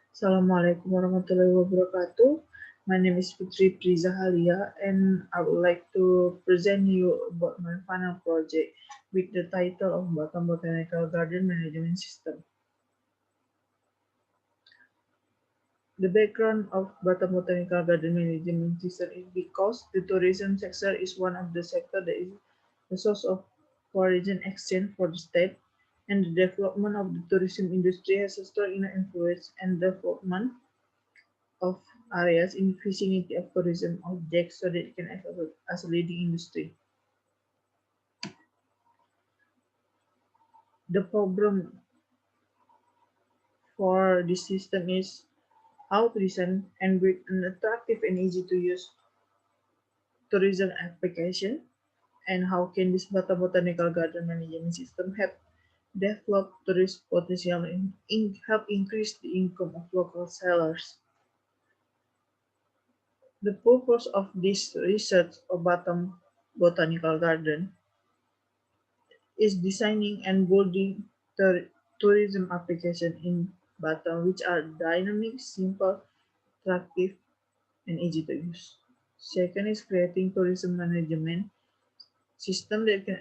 Assalamualaikum warahmatullahi wabarakatuh. My name is Putri Priza Halia, and I would like to present you about my final project with the title of Batam Botanical Garden Management System. The background of Batam Botanical Garden Management System is because the tourism sector is one of the sectors that is the source of foreign exchange for the state, and the development of the tourism industry has a strong influence and development of areas in vicinity of tourism objects so that it can act as a leading industry. The problem for this system is how to design and build an attractive and easy to use tourism application, and how can this botanical garden management system help develop tourist potential and help increase the income of local sellers. The purpose of this research of Batam Botanical Garden is designing and building tourism applications in Batam which are dynamic, simple, attractive, and easy to use. Second is creating tourism management system that can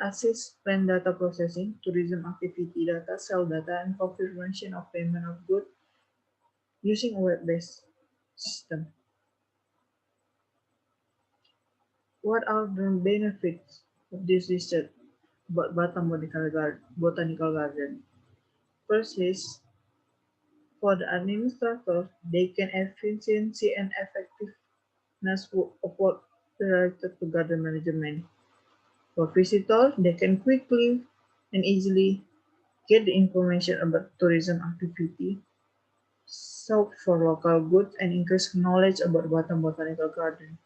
assist plan data processing, tourism activity data, sell data, and confirmation of payment of goods using a web-based system. What are the benefits of this research about Batam Botanical Garden? First is for the administrator, they can efficiency and effectiveness of work related to garden management. For visitors, they can quickly and easily get the information about tourism activity, search for local goods, and increase knowledge about Batam Botanical Garden.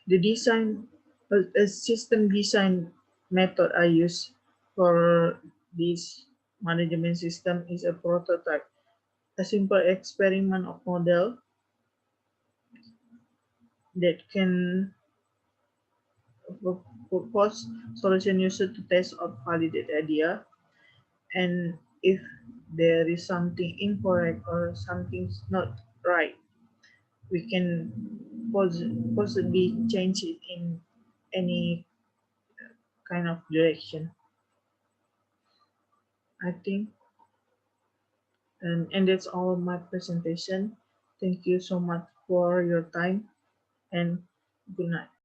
The design, a system design method I use for this management system is a prototype, a simple experiment of model that can propose solution user to test or validate idea, and if there is something incorrect or something's not right, we can possibly change it in any kind of direction. I think, and that's all of my presentation. Thank you so much for your time, and good night.